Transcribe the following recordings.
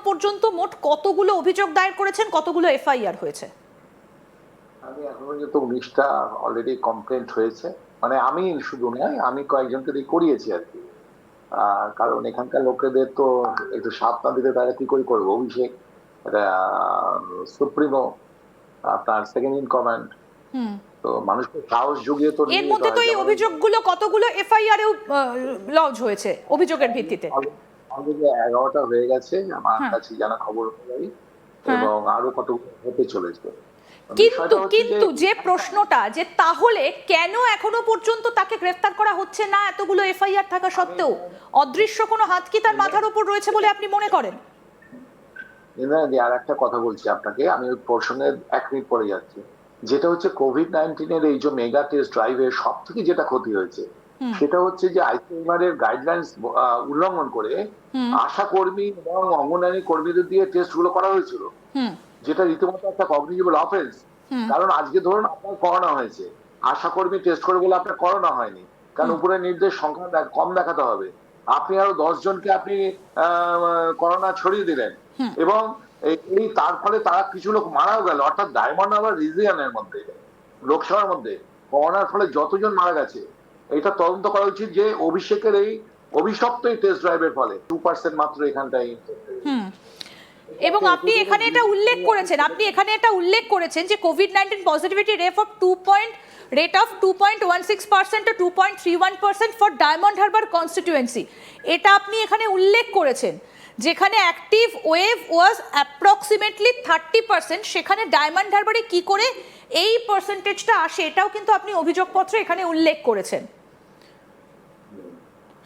পর্যন্ত মোট কতগুলো অভিযোগ দায়ের করেছেন, কতগুলো এফআইআর হয়েছে? আমি এখন পর্যন্ত 19টা অলরেডি কমপ্লেন্ট হয়েছে, মানে আমি শুধু নয়, আমি কয়েকজনকে দিয়ে করিয়েছি আর কি। কারণ এখানকার লোকেদের তো একটু সাথ না দিতে তারা কি করে করবো। অভিষেক সুপ্রিমো, আপনার সেকেন্ড ইন কমান্ড, তো মানুষকে সাহস জুগিয়ে তো এর মধ্যে তো এই অভিযোগগুলো কতগুলো এফআইআর এও লজ হয়েছে অভিযোগের ভিত্তিতে? অলরেডি 11টা হয়ে গেছে আমার কাছে জানা খবর অনুযায়ী, এবং আরো কতগুলো হতে চলেছে। কিন্তু কিন্তু যে প্রশ্নটা, যে তাহলে কেন এখনো পর্যন্ত তাকে গ্রেফতার করা হচ্ছে না এতগুলো এফআইআর থাকা সত্ত্বেও? অদৃশ্য কোনো হাত কি তার মাথার উপর রয়েছে বলে আপনি মনে করেন? আর একটা কথা বলছি আপনাকে, আমি ওই প্রশ্নে 1 মিনিট পরে যাচ্ছি। যেটা হচ্ছে কোভিড-19 এই যে মেগা টেস্ট ড্রাইভের সব থেকে যেটা ক্ষতি হয়েছে সেটা হচ্ছে যে আইসিএমআর এর গাইডলাইন্স উল্লঙ্ঘন করে আশা কর্মী এবং অঙ্গনওয়াড়ি কর্মীদের দিয়ে টেস্ট গুলো করা হয়েছিল, যেটা রীতিমতো একটা কগনিজেবল অফেন্স। কারণ আজকে ধরুন আপনার করোনা হয়েছে, আশা কর্মী টেস্ট করে বলে আপনার করোনা হয়নি, কারণ উপরে নির্দেশ সংখ্যা কম দেখাতে হবে। আপনি আরো 10 জনকে আপনি করোনা ছড়িয়ে দিলেন, এবং এই তার ফলে তারা কিছু লোক মারাও গেল। অর্থাৎ ডায়মন্ড হারবার রিজিয়নের মধ্যে, লোকসভার মধ্যে করোনার ফলে যতজন মারা গেছে, এটা তদন্ত করা উচিত যে অভিষেকের এই অভিশপ্ত এই টেস্ট ড্রাইভের ফলে 2% মাত্র এখানটাই। এবং আপনি এখানে এটা উল্লেখ করেছেন যে COVID-19 positivity rate of 2.16% to 2.31% for diamond Harbour constituency. এটা আপনি এখানে উল্লেখ করেছেন। যেখানে অ্যাক্টিভ ওয়েভ ওয়াজ অ্যাপ্রক্সিমেটলি 30%, সেখানে ডায়মন্ড হারবারে কি করে এই পার্সেন্টেজটা আসে এটাও কিন্তু আপনি অভিযোগপত্রে এখানে উল্লেখ করেছেন।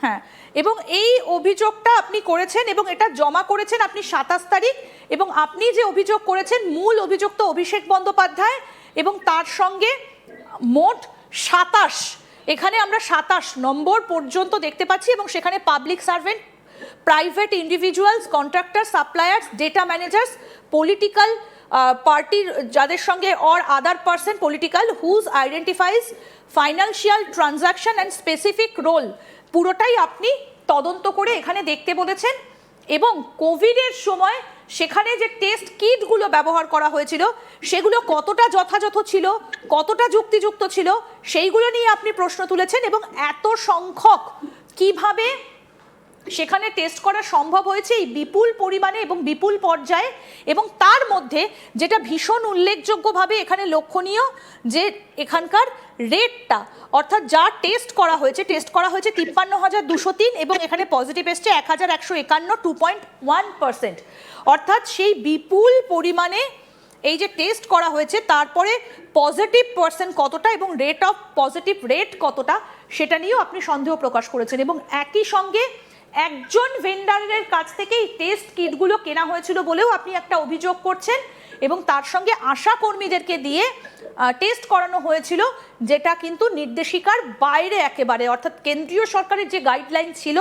হ্যাঁ, এবং এই অভিযোগটা আপনি করেছেন এবং এটা জমা করেছেন আপনি 27 তারিখ, এবং আপনি যে অভিযোগ করেছেন মূল অভিযুক্ত অভিষেক বন্দ্যোপাধ্যায়, এবং তার সঙ্গে মোট 27, এখানে আমরা 27 নম্বর পর্যন্ত দেখতে পাচ্ছি, এবং সেখানে public servant, private individuals, contractor, suppliers, data managers, political পার্টির যাদের সঙ্গে or other person political whose identifies financial transaction and specific role, পুরোটাই আপনি তদন্ত করে এখানে দেখতে বলেছেন। এবং কোভিডের সময় সেখানে যে টেস্ট কিটগুলো ব্যবহার করা হয়েছিল সেগুলো কতটা যথাযথ ছিল, কতটা যুক্তিযুক্ত ছিল, সেইগুলো নিয়ে আপনি প্রশ্ন তুলেছেন। এবং এত সংখ্যক কিভাবে সেখানে টেস্ট করা সম্ভব হয়েছে এই বিপুল পরিমাণে এবং বিপুল পর্যায়ে, এবং তার মধ্যে যেটা ভীষণ উল্লেখযোগ্যভাবে এখানে লক্ষণীয় যে এখানকার রেটটা, অর্থাৎ যা টেস্ট করা হয়েছে 53,203, এবং এখানে পজিটিভ এসছে 1,151, 2.1%। অর্থাৎ সেই বিপুল পরিমাণে এই যে টেস্ট করা হয়েছে তারপরে পজিটিভ পার্সেন্ট কতটা এবং রেট অফ পজিটিভ রেট কতটা সেটা নিয়েও আপনি সন্দেহ প্রকাশ করেছেন। এবং একই সঙ্গে একজন ভেন্ডারের কাছ থেকে এই টেস্ট কিটগুলো কেনা হয়েছিল বলেও আপনি একটা অভিযোগ করছেন, এবং তার সঙ্গে আশা কর্মীদেরকে দিয়ে টেস্ট করানো হয়েছিল, যেটা কিন্তু নির্দেশিকার বাইরে একেবারে। অর্থাৎ কেন্দ্রীয় সরকারের যে গাইডলাইন ছিল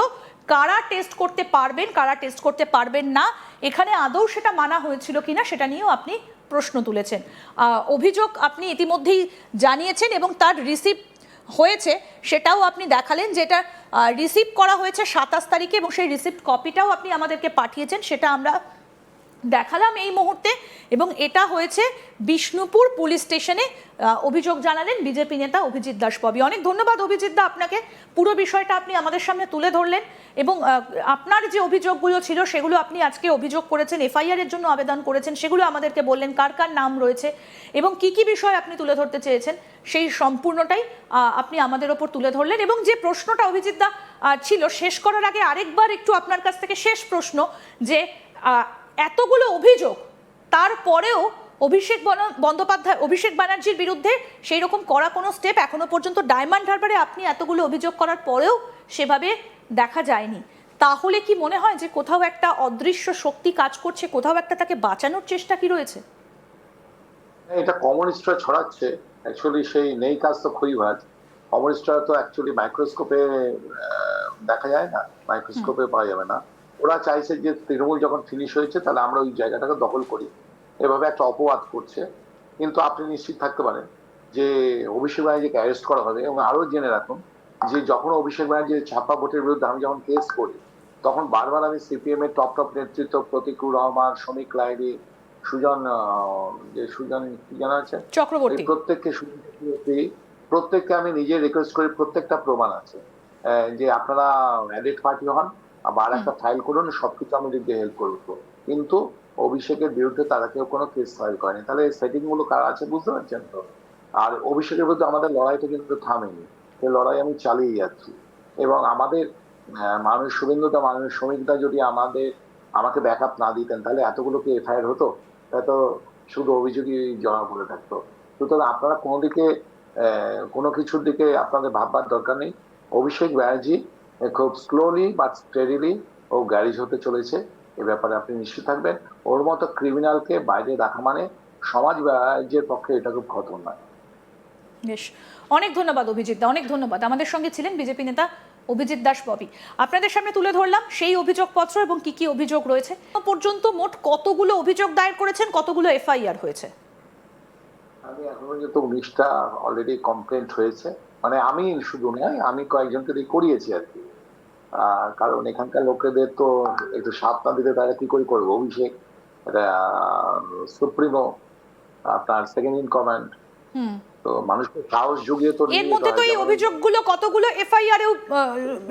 কারা টেস্ট করতে পারবেন কারা টেস্ট করতে পারবেন না, এখানে আদৌ সেটা মানা হয়েছিল কিনা সেটা নিয়েও আপনি প্রশ্ন তুলেছেন। অভিযোগ আপনি ইতিমধ্যেই জানিয়েছেন এবং তার রিসিভ হয়েছে সেটাও আপনি দেখালেন, যেটা রিসিভ করা হয়েছে 27 তারিখে, এবং সেই রিসিপ্ট কপিটাও আপনি আমাদেরকে পাঠিয়েছেন, সেটা আমরা দেখালাম এই মুহূর্তে। এবং এটা হয়েছে বিষ্ণুপুর পুলিশ স্টেশনে, অভিযোগ জানালেন বিজেপি নেতা অভিজিৎ দাস ববি। অনেক ধন্যবাদ অভিজিৎ দা আপনাকে, পুরো বিষয়টা আপনি আমাদের সামনে তুলে ধরলেন, এবং আপনার যে অভিযোগগুলো ছিল সেগুলো আপনি আজকে অভিযোগ করেছেন, এফআইআর এর জন্য আবেদন করেছেন, সেগুলো আমাদেরকে বললেন কার কার নাম রয়েছে এবং কি কি বিষয় আপনি তুলে ধরতে চেয়েছেন সেই সম্পূর্ণটাই আপনি আমাদের ওপর তুলে ধরলেন। এবং যে প্রশ্নটা অভিজিৎ দা ছিল শেষ করার আগে আরেকবার একটু আপনার কাছ থেকে শেষ প্রশ্ন, যে এতগুলো অভিযোগ তারপরেও অভিষেক ব্যানার্জির বিরুদ্ধে সেই রকম করা কোনো স্টেপ এখনো পর্যন্ত ডায়মন্ড হারবারে আপনি এতগুলো অভিযোগ করার পরেও সেভাবে দেখা যায়নি। তাহলে কি মনে হয় যে কোথাও একটা অদৃশ্য শক্তি কাজ করছে, কোথাও একটা তাকে বাঁচানোর চেষ্টা কি রয়েছে? এটা কমিউনিস্টরা ছড়াচ্ছে, অ্যাকচুয়ালি সেই নেই কাজ তো খইভাজ। কমিউনিস্টরা তো অ্যাকচুয়ালি মাইক্রোস্কোপে দেখা যায় না, মাইক্রোস্কোপে পাওয়া যাবে না। ওরা চাইছে যে তৃণমূল যখন ফিনিশ হয়েছে তাহলে আমরা ওই জায়গাটাকে দখল করি, এভাবে একটা অপবাদ করছে। কিন্তু আপনি নিশ্চিত থাকতে পারেন যে অভিষেক ব্যানার্জিকে অ্যারেস্ট করা হবে। এবং আরো জেনে রাখুন যে যখন অভিষেক ব্যানার্জির ছাপ্পা ভোটের বিরুদ্ধে আমি যখন কেস করি তখন বারবার আমি সিপিএম এর টপ নেতৃত্ব প্রতিকুর রহমান, শ্রমিক লাহিড়ী, সুজন সুজন কি জানা আছে, এই চক্রবর্তী। প্রত্যেককে আমি নিজে রিকোয়েস্ট করি, প্রত্যেকটা প্রমাণ আছে যে আপনারা অ্যাডিট পার্টি হন, আবার একটা ফাইল করুন, সবকিছু আমি দিক দিয়ে হেল্প করবো। কিন্তু অভিষেকের বিরুদ্ধে তারা কেউ কোনো কেস ফাইল করেনি। তাহলে সেটিং গুলো কারা আছে বুঝতে পারছেন তো? আর অভিষেকের বিরুদ্ধে আমাদের লড়াইটা কিন্তু থামেনি, সেই লড়াই আমি চালিয়ে যাচ্ছি। এবং আমাদের মানুষ শুভেন্দুদা, মানুষ শ্রমিকদা যদি আমাকে ব্যাকআপ না দিতেন, তাহলে এতগুলো কি এফআইআর হতো? তো শুধু অভিযোগই জমা পড়ে থাকতো। সুতরাং আপনারা কোনো দিকে কোনো কিছুর দিকে আপনাদের ভাববার দরকার নেই। অভিষেক ব্যানার্জি খুব স্লোলি বাট স্টেডিলি ও গ্যারেজ হতে চলেছে, এ ব্যাপারে আপনি নিশ্চিত থাকবেন। ওর মতো ক্রিমিনালকে বাইরে রাখা মানে সমাজ রাজ্যের পক্ষে এটা খুব খতরনাক। বেশ, অনেক ধন্যবাদ অভিজিৎ দা, অনেক ধন্যবাদ। আমাদের সঙ্গে ছিলেন বিজেপি নেতা অভিজিৎ দাস ববি। আপনাদের সামনে তুলে ধরলাম সেই অভিযোগপত্র এবং কি কি অভিযোগ রয়েছে। পর্যন্ত মোট কতগুলো অভিযোগ দায়ের করেছেন, কতগুলো এফআইআর হয়েছে? আমি এখন পর্যন্ত 19টা অলরেডি কমপ্লেন্ট হয়েছে, মানে আমি শুধু নয়, আমি কয়েকজনকে দিয়ে করিয়েছি আর কি। কারণ এখানকার লোকেদের তো একটু সাথ না দিতে তারা কি করে করবো। অভিষেক সুপ্রিমো, আপনার সেকেন্ড ইন কমান্ড, তো মানুষকে সাহস জুগিয়ে তো এর মধ্যে তো এই অভিযোগগুলো কতগুলো এফআইআর এও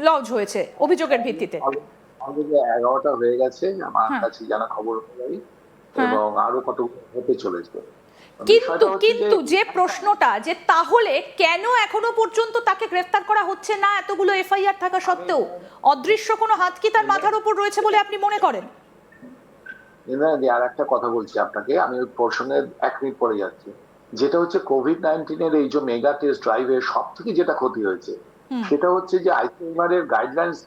লঞ্চ হয়েছে অভিযোগের ভিত্তিতে? অলরেডি 11টা হয়ে গেছে আমার কাছে জানা খবর অনুযায়ী, এবং আরো কতগুলো হতে চলেছে। কিন্তু যে প্রশ্নটা, যে তাহলে কেন এখনো পর্যন্ত তাকে গ্রেফতার করা হচ্ছে না এতগুলো এফআইআর থাকা সত্ত্বেও? অদৃশ্য কোনো হাত কি তার মাথার উপর রয়েছে বলে আপনি মনে করেন? আর একটা কথা বলছি আপনাকে, আমি ওই পোর্শনের 1 মিনিট পরে যাচ্ছি। যেটা হচ্ছে কোভিড-19 এর এই যে মেগা টেস্ট ড্রাইভের সব থেকে যেটা ক্ষতি হয়েছে, সেটা হচ্ছে যে আইসিএমআর এর গাইডলাইন্স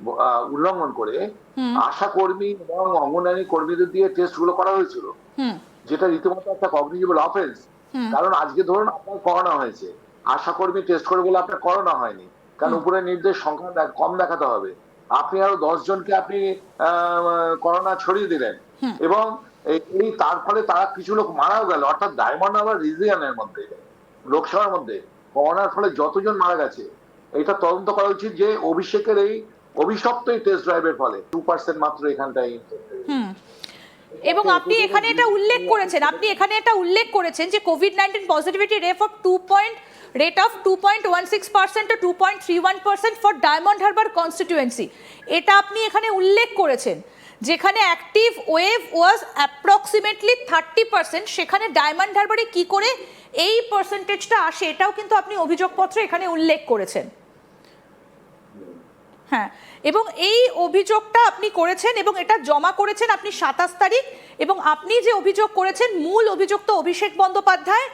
উল্লঙ্ঘন করে আশা কর্মী এবং অঙ্গনওয়াড়ি কর্মীদের দিয়ে টেস্ট গুলো করা হয়েছিল, যেটা রীতিমতো একটা কগনিজেবল অফেন্স। কারণ আজকে ধরুন আপনার করোনা হয়েছে, আশা কর্মী টেস্ট করে বলে আপনার করোনা হয়নি, কারণ উপরে নির্দেশ সংখ্যা কম দেখাতে হবে। আপনি আরো 10 জনকে আপনি করোনা ছড়িয়ে দিলেন, এবং এই তার ফলে তারা কিছু লোক মারাও গেল। অর্থাৎ ডায়মন্ড হারবার রিজিয়নের মধ্যে, লোকসভার মধ্যে করোনার ফলে যতজন মারা গেছে, এটা তদন্ত করা উচিত যে অভিষেকের এই অভিশপ্ত এই টেস্ট ড্রাইভের ফলে 2% মাত্র এখানটাই। এবং আপনি এখানে এটা উল্লেখ করেছেন যে COVID-19 positivity rate of 2.16% to 2.31% for diamond Harbour constituency. এটা আপনি এখানে উল্লেখ করেছেন, যেখানে অ্যাক্টিভ ওয়েভ ওয়াজ অ্যাপ্রক্সিমেটলি 30%, সেখানে ডায়মন্ড হারবারে কি করে এই পার্সেন্টেজটা আসে এটাও কিন্তু আপনি অভিযোগপত্রে এখানে উল্লেখ করেছেন। হ্যাঁ, এবং এই অভিযোগটা আপনি করেছেন এবং এটা জমা করেছেন আপনি 27 তারিখ, এবং আপনি যে অভিযোগ করেছেন মূল অভিযুক্ত অভিষেক বন্দ্যোপাধ্যায়